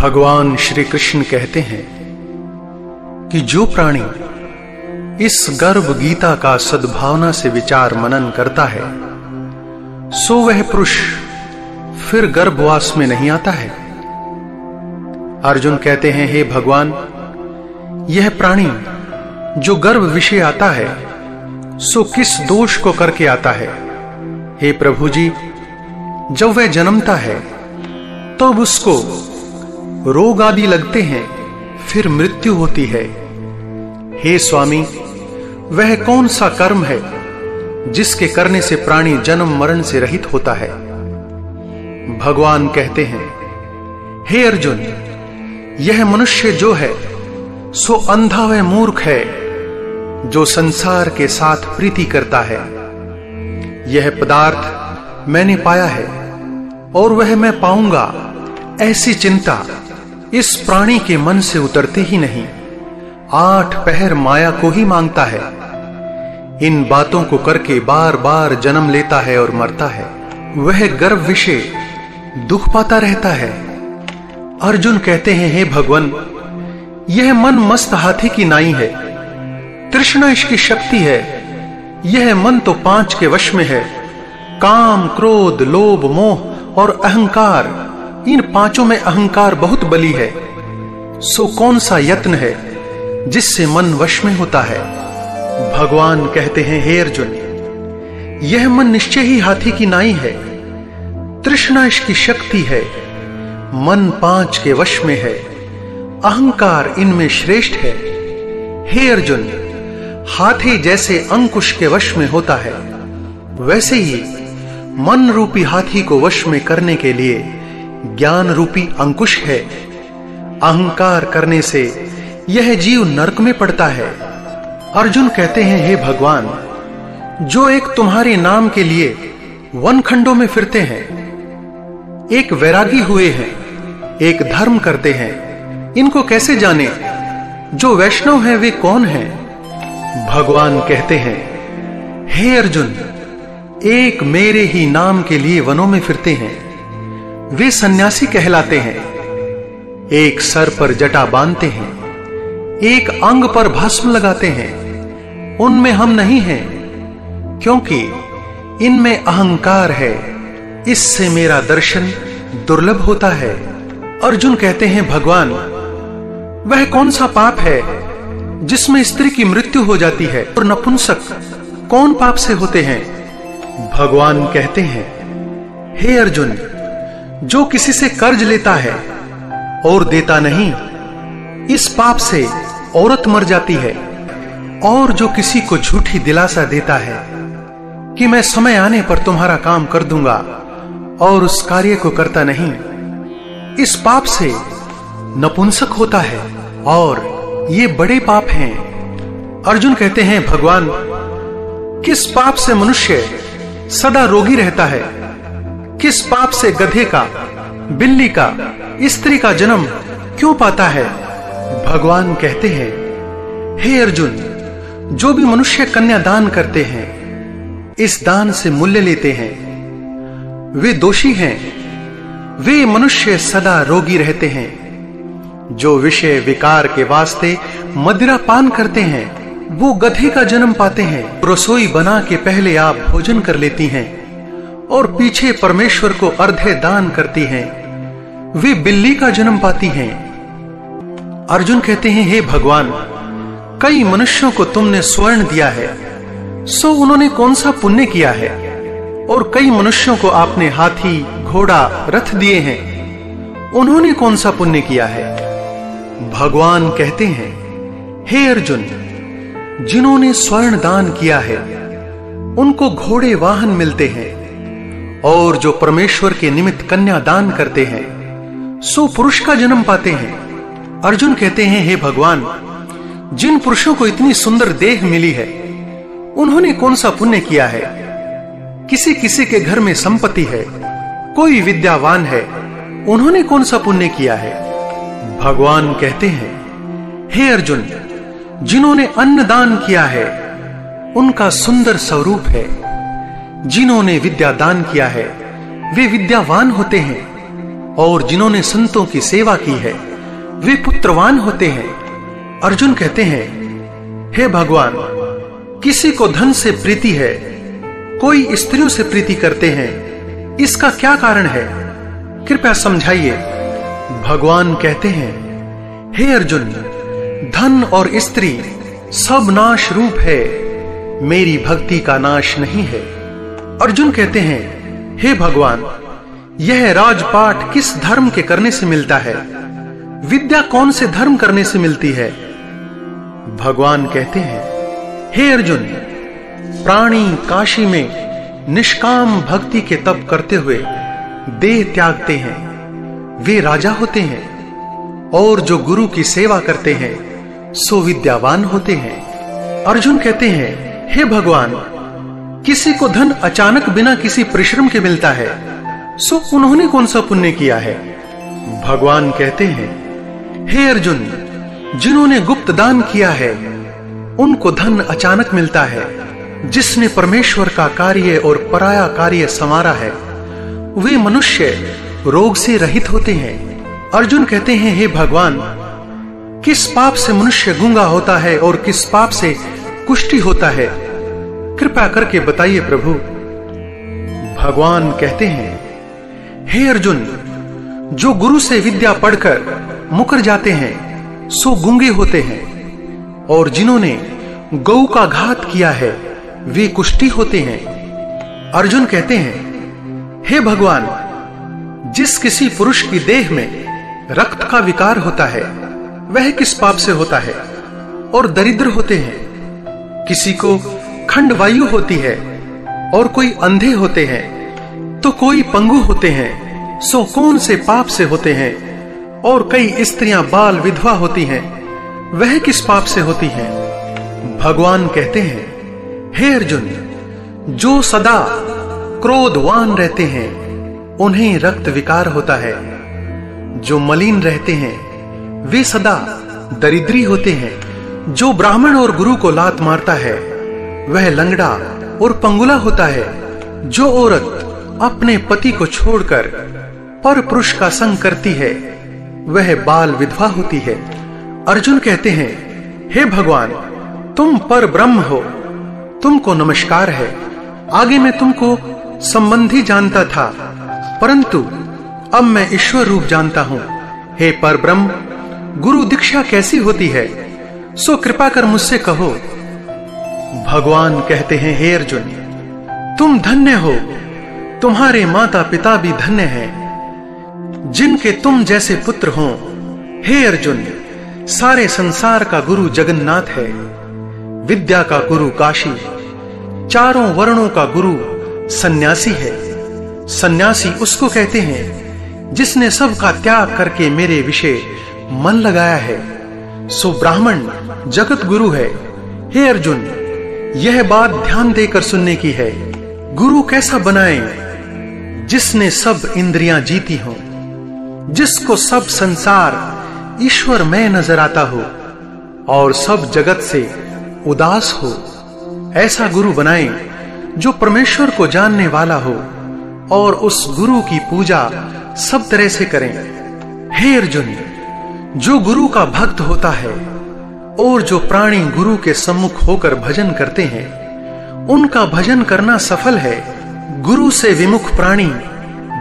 भगवान श्री कृष्ण कहते हैं कि जो प्राणी इस गर्भ गीता का सद्भावना से विचार मनन करता है सो वह पुरुष फिर गर्भवास में नहीं आता है। अर्जुन कहते हैं, हे भगवान, यह प्राणी जो गर्भ विषय आता है सो किस दोष को करके आता है। हे प्रभु जी, जब वह जन्मता है तब तो उसको रोग आदि लगते हैं, फिर मृत्यु होती है। हे स्वामी, वह कौन सा कर्म है जिसके करने से प्राणी जन्म मरण से रहित होता है। भगवान कहते हैं, हे अर्जुन, यह मनुष्य जो है सो अंधा व मूर्ख है जो संसार के साथ प्रीति करता है। यह पदार्थ मैंने पाया है और वह मैं पाऊंगा, ऐसी चिंता इस प्राणी के मन से उतरते ही नहीं। 8 पहर माया को ही मांगता है। इन बातों को करके बार बार जन्म लेता है और मरता है। वह गर्भ विषय दुख पाता रहता है। अर्जुन कहते हैं, हे भगवान, यह मन मस्त हाथी की नाई है। तृष्णा इसकी शक्ति है। यह मन तो 5 के वश में है। काम, क्रोध, लोभ, मोह और अहंकार, इन 5 में अहंकार बहुत बली है। सो कौन सा यत्न है जिससे मन वश में होता है। भगवान कहते हैं, हे अर्जुन, यह मन निश्चय ही हाथी की नाई है। तृष्णा इसकी शक्ति है। मन 5 के वश में है। अहंकार इनमें श्रेष्ठ है। हे अर्जुन, हाथी जैसे अंकुश के वश में होता है, वैसे ही मन रूपी हाथी को वश में करने के लिए ज्ञान रूपी अंकुश है। अहंकार करने से यह जीव नरक में पड़ता है। अर्जुन कहते हैं, हे भगवान, जो एक तुम्हारे नाम के लिए वन खंडों में फिरते हैं, एक वैरागी हुए हैं, एक धर्म करते हैं, इनको कैसे जाने? जो वैष्णव हैं वे कौन हैं? भगवान कहते हैं, हे अर्जुन, एक मेरे ही नाम के लिए वनों में फिरते हैं, वे सन्यासी कहलाते हैं। एक सर पर जटा बांधते हैं, एक अंग पर भस्म लगाते हैं। उनमें हम नहीं हैं, क्योंकि इनमें अहंकार है। इससे मेरा दर्शन दुर्लभ होता है। अर्जुन कहते हैं, भगवान, वह कौन सा पाप है जिसमें स्त्री की मृत्यु हो जाती है और नपुंसक कौन पाप से होते हैं? भगवान कहते हैं, हे अर्जुन, जो किसी से कर्ज लेता है और देता नहीं, इस पाप से औरत मर जाती है। और जो किसी को झूठी दिलासा देता है कि मैं समय आने पर तुम्हारा काम कर दूंगा और उस कार्य को करता नहीं, इस पाप से नपुंसक होता है और ये बड़े पाप हैं। अर्जुन कहते हैं, भगवान, किस पाप से मनुष्य सदा रोगी रहता है? किस पाप से गधे का, बिल्ली का, स्त्री का जन्म क्यों पाता है? भगवान कहते हैं, हे अर्जुन, जो भी मनुष्य कन्यादान करते हैं, इस दान से मूल्य लेते हैं, वे दोषी हैं। वे मनुष्य सदा रोगी रहते हैं। जो विषय विकार के वास्ते मदिरा पान करते हैं, वो गधे का जन्म पाते हैं। रसोई बना के पहले आप भोजन कर लेती हैं और पीछे परमेश्वर को अर्धे दान करती हैं, वे बिल्ली का जन्म पाती हैं। अर्जुन कहते हैं, हे भगवान, कई मनुष्यों को तुमने स्वर्ण दिया है, सो उन्होंने कौन सा पुण्य किया है? और कई मनुष्यों को आपने हाथी, घोड़ा, रथ दिए हैं, उन्होंने कौन सा पुण्य किया है? भगवान कहते हैं, हे अर्जुन, जिन्होंने स्वर्ण दान किया है उनको घोड़े वाहन मिलते हैं, और जो परमेश्वर के निमित्त कन्या दान करते हैं सो पुरुष का जन्म पाते हैं। अर्जुन कहते हैं, हे भगवान, जिन पुरुषों को इतनी सुंदर देह मिली है उन्होंने कौन सा पुण्य किया है? किसी किसी के घर में संपत्ति है, कोई विद्यावान है, उन्होंने कौन सा पुण्य किया है? भगवान कहते हैं, हे अर्जुन, जिन्होंने अन्न दान किया है उनका सुंदर स्वरूप है। जिन्होंने विद्या दान किया है वे विद्यावान होते हैं। और जिन्होंने संतों की सेवा की है वे पुत्रवान होते हैं। अर्जुन कहते हैं, हे भगवान, किसी को धन से प्रीति है, कोई स्त्रियों से प्रीति करते हैं, इसका क्या कारण है? कृपया समझाइए। भगवान कहते हैं, हे अर्जुन, धन और स्त्री सब नाश रूप है, मेरी भक्ति का नाश नहीं है। अर्जुन कहते हैं, हे भगवान, यह राजपाट किस धर्म के करने से मिलता है? विद्या कौन से धर्म करने से मिलती है? भगवान कहते हैं, हे अर्जुन, प्राणी काशी में निष्काम भक्ति के तप करते हुए देह त्यागते हैं, वे राजा होते हैं, और जो गुरु की सेवा करते हैं सो विद्यावान होते हैं। अर्जुन कहते हैं, हे भगवान, किसी को धन अचानक बिना किसी परिश्रम के मिलता है, सो उन्होंने कौन सा पुण्य किया है? भगवान कहते हैं, हे अर्जुन, जिन्होंने गुप्त दान किया है उनको धन अचानक मिलता है। जिसने परमेश्वर का कार्य और पराया कार्य संवारा है वे मनुष्य रोग से रहित होते हैं। अर्जुन कहते हैं, हे भगवान, किस पाप से मनुष्य गूंगा होता है और किस पाप से कुष्ठी होता है? कृपा करके बताइए प्रभु। भगवान कहते हैं, हे अर्जुन, जो गुरु से विद्या पढ़कर मुकर जाते हैं सो गूंगे होते हैं, और जिन्होंने गौ का घात किया है वे कुष्ठी होते हैं। अर्जुन कहते हैं, हे भगवान, जिस किसी पुरुष की देह में रक्त का विकार होता है वह किस पाप से होता है? और दरिद्र होते हैं। किसी को खंडवायु होती है और कोई अंधे होते हैं, तो कोई पंगु होते हैं, सो कौन से पाप से होते हैं? और कई स्त्रियां बाल विधवा होती हैं, वह किस पाप से होती हैं? भगवान कहते हैं, हे अर्जुन, जो सदा क्रोधवान रहते हैं उन्हें रक्त विकार होता है। जो मलिन रहते हैं वे सदा दरिद्री होते हैं। जो ब्राह्मण और गुरु को लात मारता है वह लंगड़ा और पंगुला होता है। जो औरत अपने पति को छोड़कर पर पुरुष का संग करती है वह बाल विधवा होती है। अर्जुन कहते हैं, हे भगवान, तुम पर ब्रह्म हो, तुमको नमस्कार है। आगे मैं तुमको संबंधी जानता था, परंतु अब मैं ईश्वर रूप जानता हूं। हे पर ब्रह्म, गुरु दीक्षा कैसी होती है, सो कृपा कर मुझसे कहो। भगवान कहते हैं, हे अर्जुन, तुम धन्य हो, तुम्हारे माता पिता भी धन्य हैं जिनके तुम जैसे पुत्र हों। हे अर्जुन, सारे संसार का गुरु जगन्नाथ है, विद्या का गुरु काशी, चारों वर्णों का गुरु सन्यासी है। सन्यासी उसको कहते हैं जिसने सबका त्याग करके मेरे विषय मन लगाया है, सो ब्राह्मण जगत गुरु है। हे अर्जुन, यह बात ध्यान देकर सुनने की है। गुरु कैसा बनाए? जिसने सब इंद्रियां जीती हो, जिसको सब संसार ईश्वर में नजर आता हो और सब जगत से उदास हो। ऐसा गुरु बनाए जो परमेश्वर को जानने वाला हो और उस गुरु की पूजा सब तरह से करें। हे अर्जुन, जो गुरु का भक्त होता है और जो प्राणी गुरु के सम्मुख होकर भजन करते हैं उनका भजन करना सफल है। गुरु से विमुख प्राणी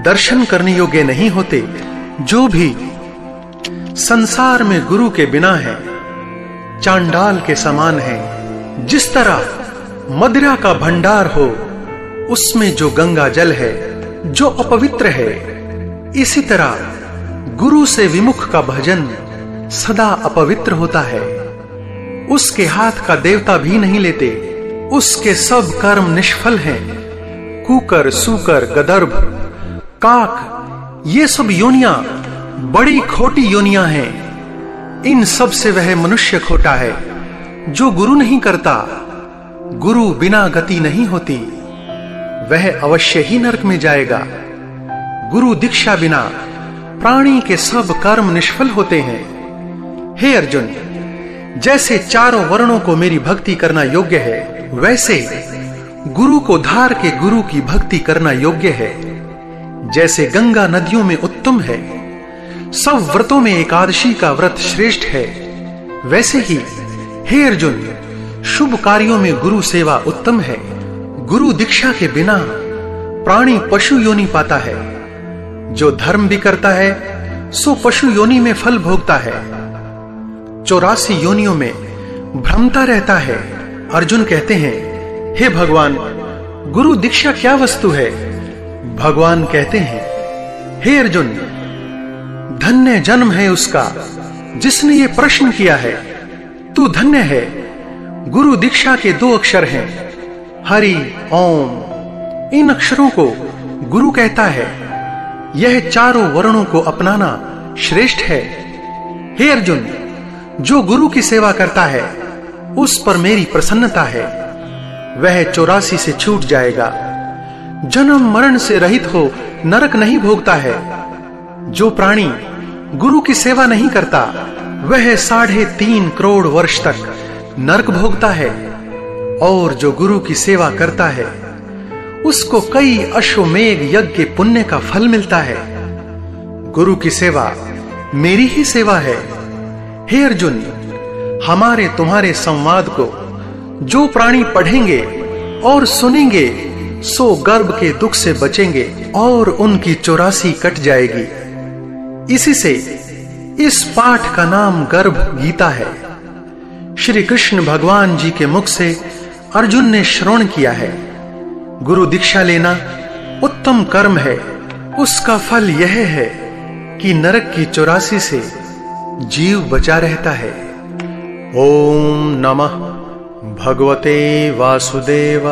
दर्शन करने योग्य नहीं होते। जो भी संसार में गुरु के बिना है चांडाल के समान है। जिस तरह मदिरा का भंडार हो उसमें जो गंगा जल है जो अपवित्र है, इसी तरह गुरु से विमुख का भजन सदा अपवित्र होता है। उसके हाथ का देवता भी नहीं लेते, उसके सब कर्म निष्फल हैं। कुकर, सूकर, गदर्भ, काक, ये सब योनियां बड़ी खोटी योनियां हैं। इन सब से वह मनुष्य खोटा है जो गुरु नहीं करता। गुरु बिना गति नहीं होती, वह अवश्य ही नरक में जाएगा। गुरु दीक्षा बिना प्राणी के सब कर्म निष्फल होते हैं। हे अर्जुन, जैसे चारों वर्णों को मेरी भक्ति करना योग्य है, वैसे गुरु को धार के गुरु की भक्ति करना योग्य है। जैसे गंगा नदियों में उत्तम है, सब व्रतों में एकादशी का व्रत श्रेष्ठ है, वैसे ही हे अर्जुन, शुभ कार्यों में गुरु सेवा उत्तम है। गुरु दीक्षा के बिना प्राणी पशु योनि पाता है। जो धर्म भी करता है सो पशु योनि में फल भोगता है। 84 योनियों में भ्रमता रहता है। अर्जुन कहते हैं, हे भगवान, गुरु दीक्षा क्या वस्तु है? भगवान कहते हैं, हे अर्जुन, धन्य जन्म है उसका जिसने ये प्रश्न किया है। तू धन्य है। गुरु दीक्षा के 2 अक्षर हैं, हरि ओम। इन अक्षरों को गुरु कहता है। यह चारों वर्णों को अपनाना श्रेष्ठ है। हे अर्जुन, जो गुरु की सेवा करता है उस पर मेरी प्रसन्नता है। वह 84 से छूट जाएगा, जन्म मरण से रहित हो नरक नहीं भोगता है। जो प्राणी गुरु की सेवा नहीं करता वह 3.5 करोड़ वर्ष तक नरक भोगता है, और जो गुरु की सेवा करता है उसको कई अश्वमेघ यज्ञ के पुण्य का फल मिलता है। गुरु की सेवा मेरी ही सेवा है। हे अर्जुन, हमारे तुम्हारे संवाद को जो प्राणी पढ़ेंगे और सुनेंगे सो गर्भ के दुख से बचेंगे और उनकी 84 कट जाएगी। इसी से इस पाठ का नाम गर्भ गीता है। श्री कृष्ण भगवान जी के मुख से अर्जुन ने श्रवण किया है। गुरु दीक्षा लेना उत्तम कर्म है। उसका फल यह है कि नरक की 84 से जीव बचा रहता है। ओम नमः भगवते वासुदेवाय।